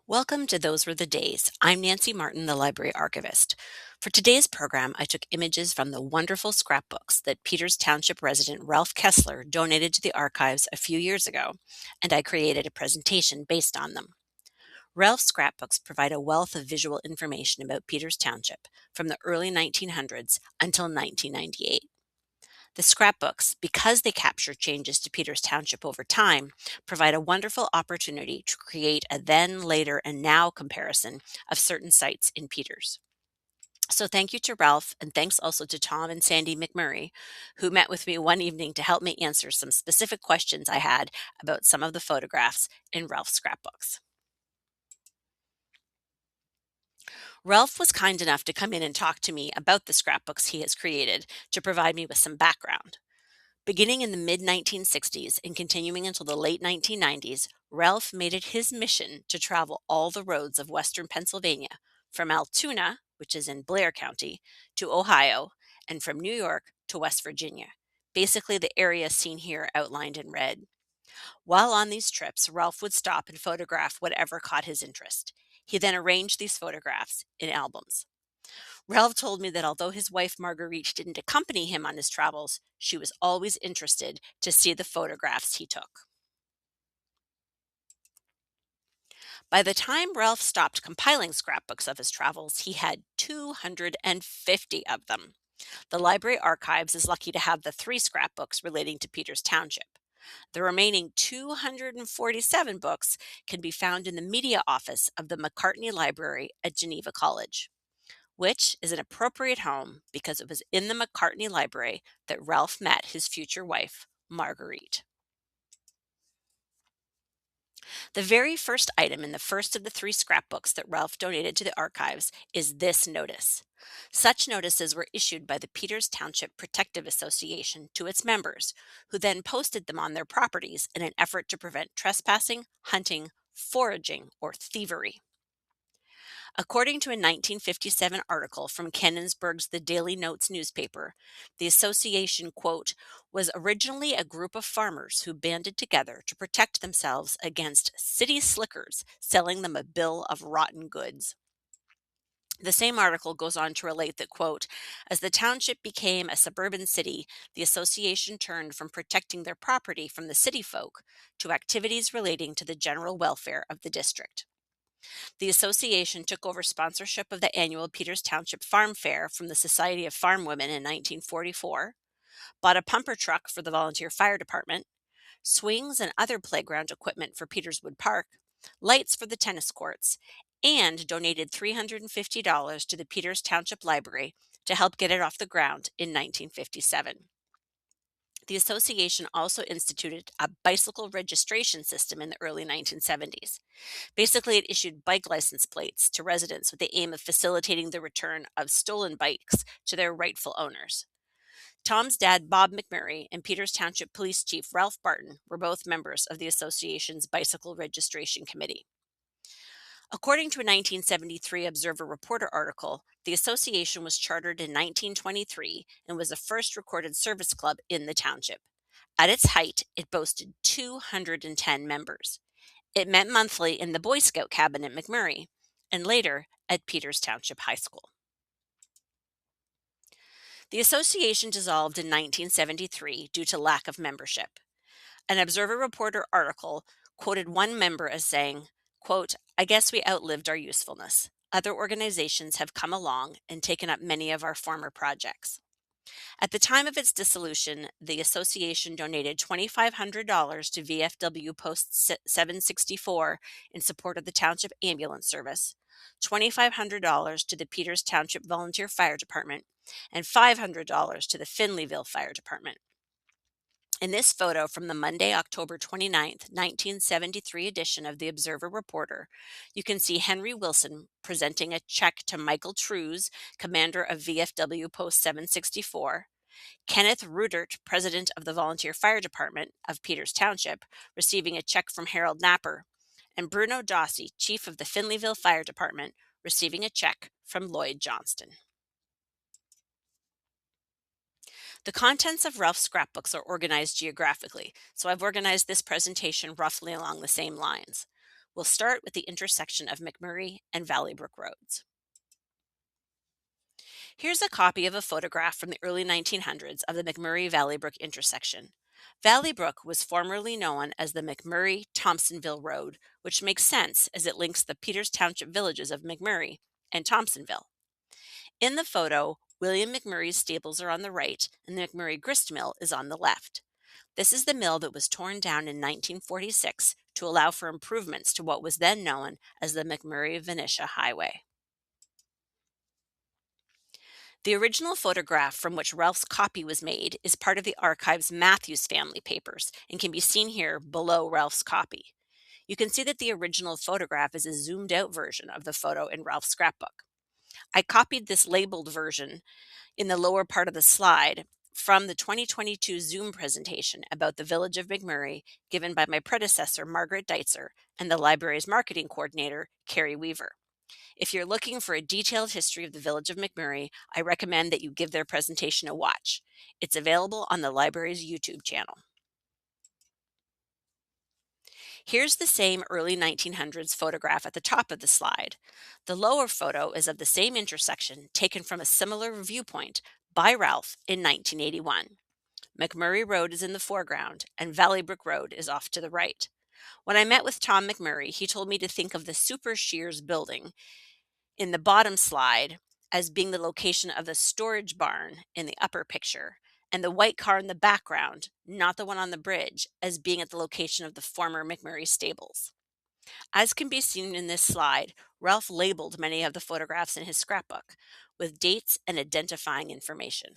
Welcome to Those Were the Days. I'm Nancy Martin, the library archivist. For today's program, I took images from the wonderful scrapbooks that Peters Township resident Ralph Kessler donated to the archives a few years ago, and I created a presentation based on them. Ralph's scrapbooks provide a wealth of visual information about Peters Township from the early 1900s until 1998. The scrapbooks, because they capture changes to Peters Township over time, provide a wonderful opportunity to create a then, later, and now comparison of certain sites in Peters. So thank you to Ralph, and thanks also to Tom and Sandy McMurray, who met with me one evening to help me answer some specific questions I had about some of the photographs in Ralph's scrapbooks. Ralph was kind enough to come in and talk to me about the scrapbooks he has created to provide me with some background. Beginning in the mid 1960s and continuing until the late 1990s, Ralph made it his mission to travel all the roads of western Pennsylvania, from Altoona, which is in Blair County, to Ohio, and from New York to West Virginia. Basically, the area seen here outlined in red. While on these trips, Ralph would stop and photograph whatever caught his interest. He then arranged these photographs in albums. Ralph told me that although his wife Marguerite didn't accompany him on his travels, she was always interested to see the photographs he took. By the time Ralph stopped compiling scrapbooks of his travels, he had 250 of them. The library archives is lucky to have the 3 scrapbooks relating to Peters Township. The remaining 247 books can be found in the media office of the McCartney Library at Geneva College, which is an appropriate home because it was in the McCartney Library that Ralph met his future wife, Marguerite. The very first item in the first of the 3 scrapbooks that Ralph donated to the archives is this notice. Such notices were issued by the Peters Township Protective Association to its members, who then posted them on their properties in an effort to prevent trespassing, hunting, foraging, or thievery. According to a 1957 article from Canonsburg's The Daily Notes newspaper, the association, quote, was originally a group of farmers who banded together to protect themselves against city slickers selling them a bill of rotten goods. The same article goes on to relate that, quote, as the township became a suburban city, the association turned from protecting their property from the city folk to activities relating to the general welfare of the district. The association took over sponsorship of the annual Peters Township Farm Fair from the Society of Farm Women in 1944, bought a pumper truck for the volunteer fire department, swings and other playground equipment for Peterswood Park, lights for the tennis courts, and donated $350 to the Peters Township Library to help get it off the ground in 1957. The association also instituted a bicycle registration system in the early 1970s. Basically, it issued bike license plates to residents with the aim of facilitating the return of stolen bikes to their rightful owners. Tom's dad, Bob McMurray, and Peters Township Police Chief Ralph Barton were both members of the association's Bicycle Registration Committee. According to a 1973 Observer Reporter article, the association was chartered in 1923 and was the first recorded service club in the township. At its height, it boasted 210 members. It met monthly in the Boy Scout cabin at McMurray, and later at Peters Township High School. The association dissolved in 1973 due to lack of membership. An Observer Reporter article quoted one member as saying, quote, I guess we outlived our usefulness. Other organizations have come along and taken up many of our former projects. At the time of its dissolution, the association donated $2,500 to VFW Post 764 in support of the Township Ambulance Service, $2,500 to the Peters Township Volunteer Fire Department, and $500 to the Finleyville Fire Department. In this photo from the Monday, October 29th, 1973 edition of the Observer Reporter, you can see Henry Wilson presenting a check to Michael Trews, commander of VFW Post 764, Kenneth Rudert, president of the Volunteer Fire Department of Peters Township, receiving a check from Harold Napper, and Bruno Dossi, chief of the Finleyville Fire Department, receiving a check from Lloyd Johnston. The contents of Ralph's scrapbooks are organized geographically, so I've organized this presentation roughly along the same lines. We'll start with the intersection of McMurray and Valley Brook roads. Here's a copy of a photograph from the early 1900s of the McMurray Valley Brook intersection. Valley Brook was formerly known as the McMurray Thompsonville Road, which makes sense as it links the Peters Township villages of McMurray and Thompsonville. In the photo, William McMurray's stables are on the right and the McMurray grist mill is on the left. This is the mill that was torn down in 1946 to allow for improvements to what was then known as the McMurray-Venetia Highway. The original photograph from which Ralph's copy was made is part of the archive's Matthews family papers and can be seen here below Ralph's copy. You can see that the original photograph is a zoomed out version of the photo in Ralph's scrapbook. I copied this labeled version in the lower part of the slide from the 2022 Zoom presentation about the village of McMurray given by my predecessor, Margaret Deitzer, and the library's marketing coordinator, Carrie Weaver. If you're looking for a detailed history of the village of McMurray, I recommend that you give their presentation a watch. It's available on the library's YouTube channel. Here's the same early 1900s photograph at the top of the slide. The lower photo is of the same intersection taken from a similar viewpoint by Ralph in 1981. McMurray Road is in the foreground and Valley Brook Road is off to the right. When I met with Tom McMurray, he told me to think of the Super Shears building in the bottom slide as being the location of the storage barn in the upper picture, and the white car in the background, not the one on the bridge, as being at the location of the former McMurray stables. As can be seen in this slide, Ralph labeled many of the photographs in his scrapbook with dates and identifying information.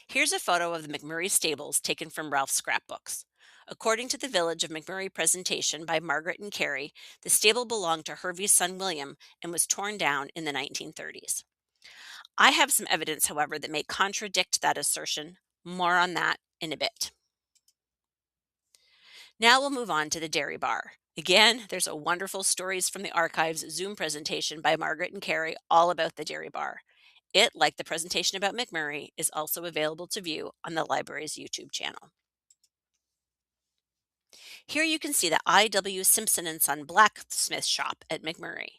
Here's a photo of the McMurray stables taken from Ralph's scrapbooks. According to the Village of McMurray presentation by Margaret and Carrie, the stable belonged to Hervey's son William and was torn down in the 1930s. I have some evidence, however, that may contradict that assertion. More on that in a bit. Now we'll move on to the dairy bar. Again, there's a wonderful Stories from the Archives Zoom presentation by Margaret and Carrie all about the dairy bar. It, like the presentation about McMurray, is also available to view on the library's YouTube channel. Here you can see the I.W. Simpson and Son blacksmith shop at McMurray.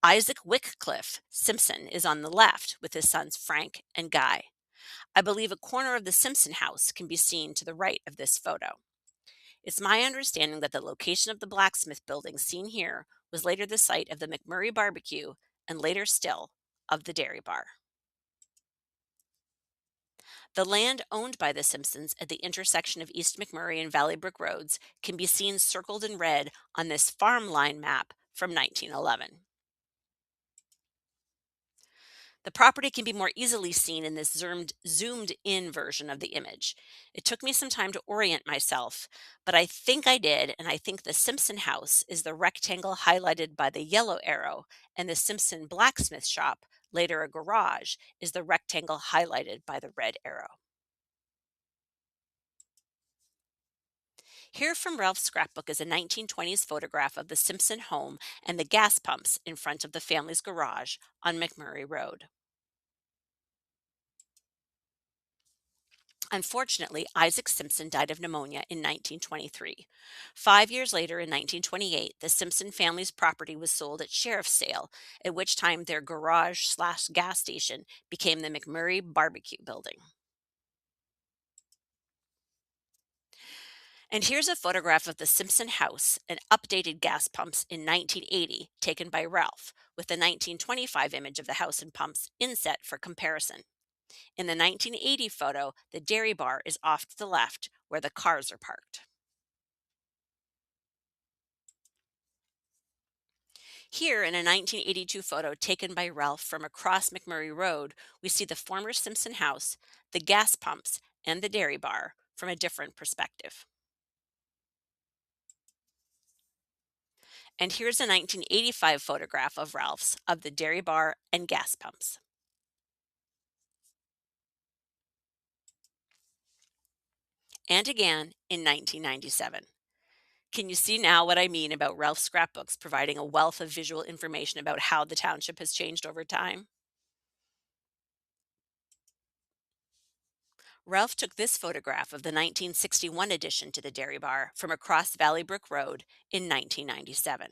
Isaac Wycliffe Simpson is on the left with his sons Frank and Guy. I believe a corner of the Simpson house can be seen to the right of this photo. It's my understanding that the location of the blacksmith building seen here was later the site of the McMurray barbecue and later still of the dairy bar. The land owned by the Simpsons at the intersection of East McMurray and Valley Brook Roads can be seen circled in red on this farm line map from 1911. The property can be more easily seen in this zoomed in version of the image. It took me some time to orient myself, but I think I did, and I think the Simpson house is the rectangle highlighted by the yellow arrow, and the Simpson blacksmith shop, later a garage, is the rectangle highlighted by the red arrow. Here from Ralph's scrapbook is a 1920s photograph of the Simpson home and the gas pumps in front of the family's garage on McMurray Road. Unfortunately, Isaac Simpson died of pneumonia in 1923. 5 years later, in 1928, the Simpson family's property was sold at sheriff's sale, at which time their garage/gas station became the McMurray Barbecue Building. And here's a photograph of the Simpson house and updated gas pumps in 1980, taken by Ralph, with the 1925 image of the house and pumps inset for comparison. In the 1980 photo, the dairy bar is off to the left where the cars are parked. Here, in a 1982 photo taken by Ralph from across McMurray Road, we see the former Simpson house, the gas pumps, and the dairy bar from a different perspective. And here's a 1985 photograph of Ralph's of the dairy bar and gas pumps. And again in 1997. Can you see now what I mean about Ralph's scrapbooks providing a wealth of visual information about how the township has changed over time? Ralph took this photograph of the 1961 addition to the dairy bar from across Valley Brook Road in 1997.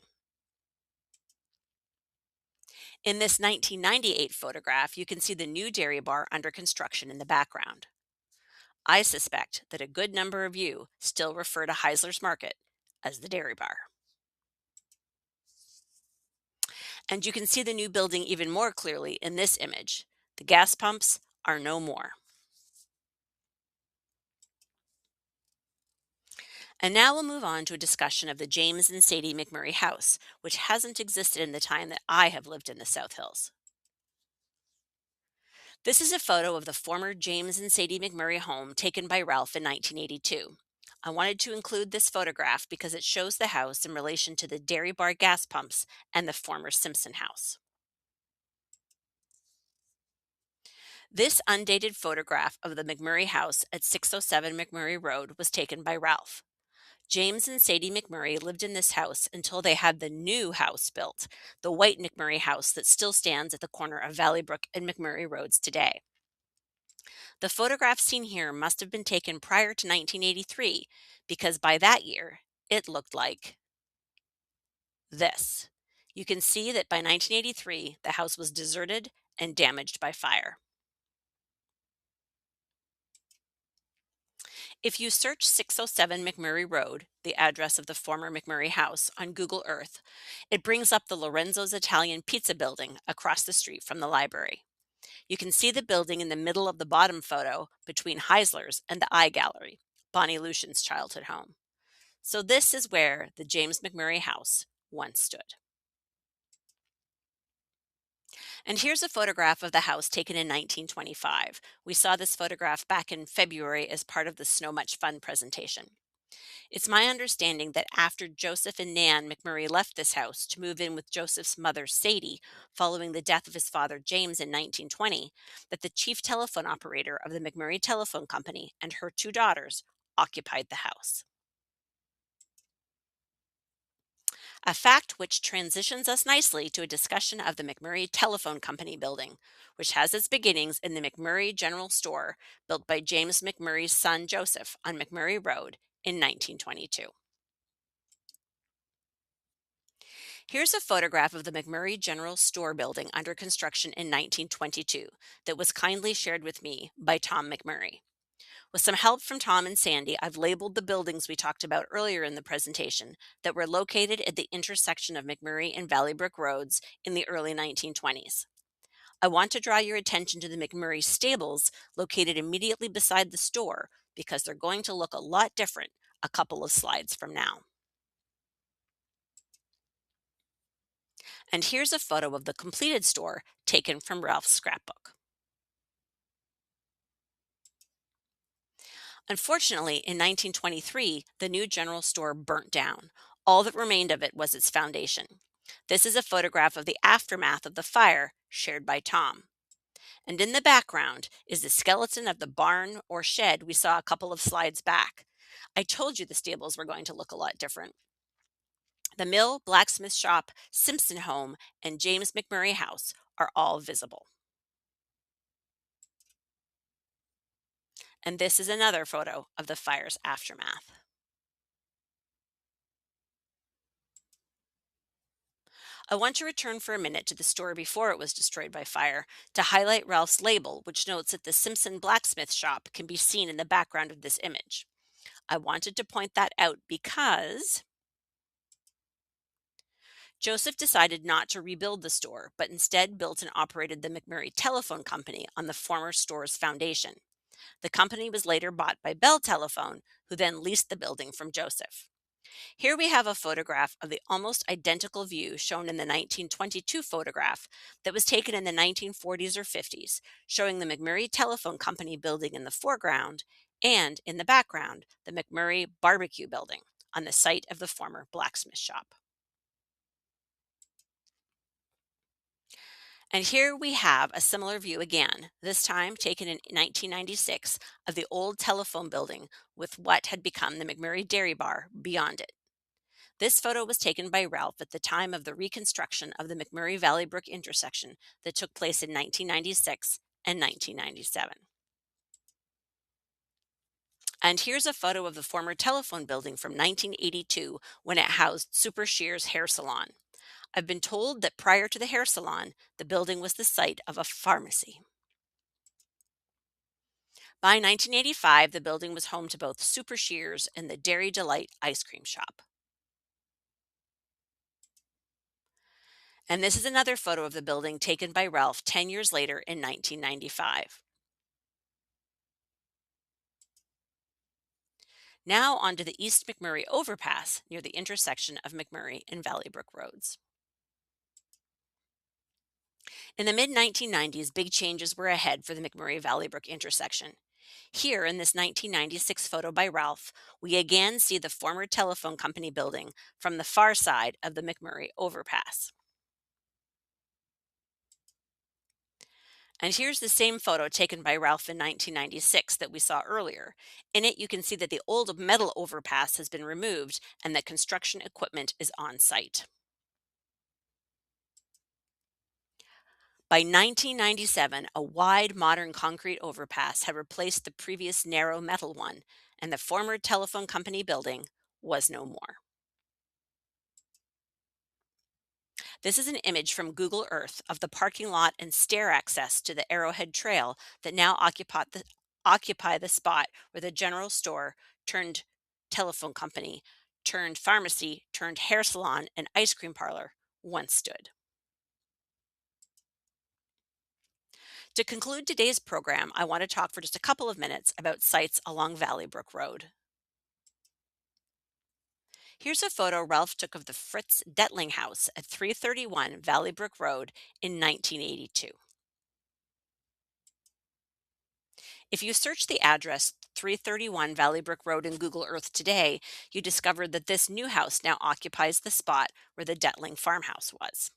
In this 1998 photograph, you can see the new dairy bar under construction in the background. I suspect that a good number of you still refer to Heisler's Market as the dairy bar. And you can see the new building even more clearly in this image. The gas pumps are no more. And now we'll move on to a discussion of the James and Sadie McMurray house, which hasn't existed in the time that I have lived in the South Hills. This is a photo of the former James and Sadie McMurray home taken by Ralph in 1982. I wanted to include this photograph because it shows the house in relation to the dairy bar gas pumps and the former Simpson house. This undated photograph of the McMurray house at 607 McMurray Road was taken by Ralph. James and Sadie McMurray lived in this house until they had the new house built, the white McMurray house that still stands at the corner of Valley Brook and McMurray Roads today. The photograph seen here must have been taken prior to 1983 because by that year, it looked like this. You can see that by 1983, the house was deserted and damaged by fire. If you search 607 McMurray Road, the address of the former McMurray house, on Google Earth, it brings up the Lorenzo's Italian Pizza building across the street from the library. You can see the building in the middle of the bottom photo between Heisler's and the Eye Gallery, Bonnie Lucian's childhood home. So this is where the James McMurray house once stood. And here's a photograph of the house taken in 1925. We saw this photograph back in February as part of the Snow Much Fun presentation. It's my understanding that after Joseph and Nan McMurray left this house to move in with Joseph's mother, Sadie, following the death of his father, James, in 1920, that the chief telephone operator of the McMurray Telephone Company and her two daughters occupied the house. A fact which transitions us nicely to a discussion of the McMurray Telephone Company building, which has its beginnings in the McMurray General Store built by James McMurray's son Joseph on McMurray Road in 1922. Here's a photograph of the McMurray General Store building under construction in 1922 that was kindly shared with me by Tom McMurray. With some help from Tom and Sandy, I've labeled the buildings we talked about earlier in the presentation that were located at the intersection of McMurray and Valley Brook Roads in the early 1920s. I want to draw your attention to the McMurray stables located immediately beside the store because they're going to look a lot different a couple of slides from now. And here's a photo of the completed store taken from Ralph's scrapbook. Unfortunately, in 1923, the new general store burnt down. All that remained of it was its foundation. This is a photograph of the aftermath of the fire shared by Tom. And in the background is the skeleton of the barn or shed we saw a couple of slides back. I told you the stables were going to look a lot different. The mill, blacksmith shop, Simpson home, and James McMurray house are all visible. And this is another photo of the fire's aftermath. I want to return for a minute to the store before it was destroyed by fire to highlight Ralph's label, which notes that the Simpson blacksmith shop can be seen in the background of this image. I wanted to point that out because Joseph decided not to rebuild the store, but instead built and operated the McMurray Telephone Company on the former store's foundation. The company was later bought by Bell Telephone, who then leased the building from Joseph. Here we have a photograph of the almost identical view shown in the 1922 photograph that was taken in the 1940s or 50s, showing the McMurray Telephone Company building in the foreground and, in the background, the McMurray Barbecue building on the site of the former blacksmith shop. And here we have a similar view again, this time taken in 1996, of the old telephone building with what had become the McMurray Dairy Bar beyond it. This photo was taken by Ralph at the time of the reconstruction of the McMurray Valley Brook intersection that took place in 1996 and 1997. And here's a photo of the former telephone building from 1982 when it housed Super Shear's hair salon. I've been told that prior to the hair salon, the building was the site of a pharmacy. By 1985, the building was home to both Super Shears and the Dairy Delight ice cream shop. And this is another photo of the building taken by Ralph 10 years later in 1995. Now onto the East McMurray overpass near the intersection of McMurray and Valley Brook roads. In the mid 1990s, big changes were ahead for the McMurray Valley Brook intersection. Here in this 1996 photo by Ralph, we again see the former telephone company building from the far side of the McMurray overpass. And here's the same photo taken by Ralph in 1996 that we saw earlier. In it, you can see that the old metal overpass has been removed and that construction equipment is on site. By 1997, a wide modern concrete overpass had replaced the previous narrow metal one, and the former telephone company building was no more. This is an image from Google Earth of the parking lot and stair access to the Arrowhead Trail that now occupy the spot where the general store turned telephone company, turned pharmacy, turned hair salon, and ice cream parlor once stood. To conclude today's program, I want to talk for just a couple of minutes about sites along Valley Brook Road. Here's a photo Ralph took of the Fritz Detling house at 331 Valley Brook Road in 1982. If you search the address 331 Valley Brook Road in Google Earth today, you discover that this new house now occupies the spot where the Detling farmhouse was.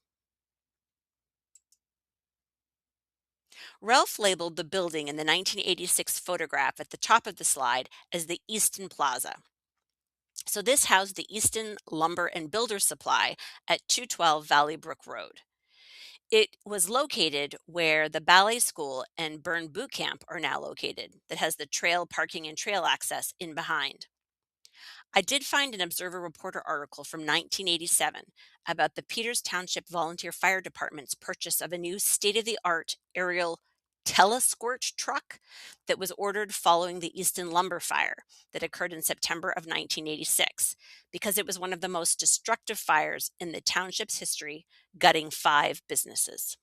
Ralph labeled the building in the 1986 photograph at the top of the slide as the Easton Plaza. So this housed the Easton Lumber and Builder Supply at 212 Valley Brook Road. It was located where the ballet school and Burn Boot Camp are now located, that has the trail parking and trail access in behind. I did find an Observer Reporter article from 1987 about the Peters Township Volunteer Fire Department's purchase of a new state-of-the-art aerial telesquirt truck that was ordered following the Easton lumber fire that occurred in September of 1986, because it was one of the most destructive fires in the township's history, gutting 5 businesses.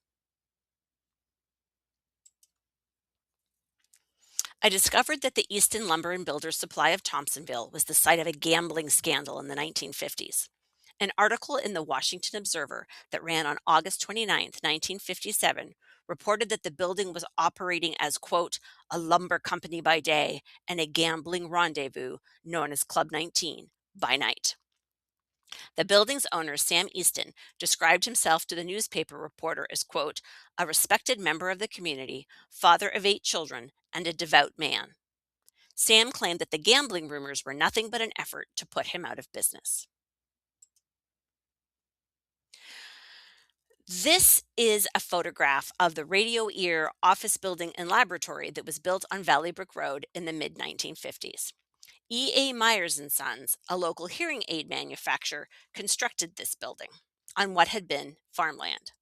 I discovered that the Easton Lumber and Builders Supply of Thompsonville was the site of a gambling scandal in the 1950s. An article in the Washington Observer that ran on August 29, 1957, reported that the building was operating as, quote, a lumber company by day and a gambling rendezvous known as Club 19 by night. The building's owner, Sam Easton, described himself to the newspaper reporter as, quote, a respected member of the community, father of 8 children, and a devout man. Sam claimed that the gambling rumors were nothing but an effort to put him out of business. This is a photograph of the Radio Ear office building and laboratory that was built on Valley Brook Road in the mid-1950s. E.A. Myers and Sons, a local hearing aid manufacturer, constructed this building on what had been farmland.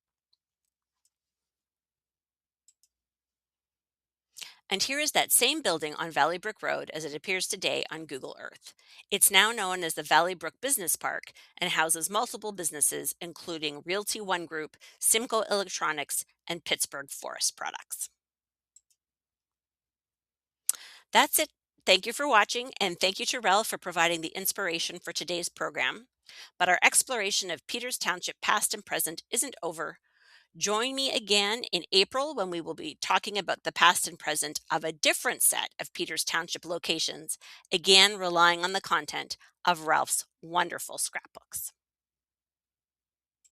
And here is that same building on Valley Brook Road as it appears today on Google Earth. It's now known as the Valley Brook Business Park and houses multiple businesses, including Realty One Group, Simco Electronics, and Pittsburgh Forest Products. That's it. Thank you for watching, and thank you to Ralph for providing the inspiration for today's program. But our exploration of Peters Township past and present isn't over. Join me again in April when we will be talking about the past and present of a different set of Peters Township locations, again relying on the content of Ralph's wonderful scrapbooks.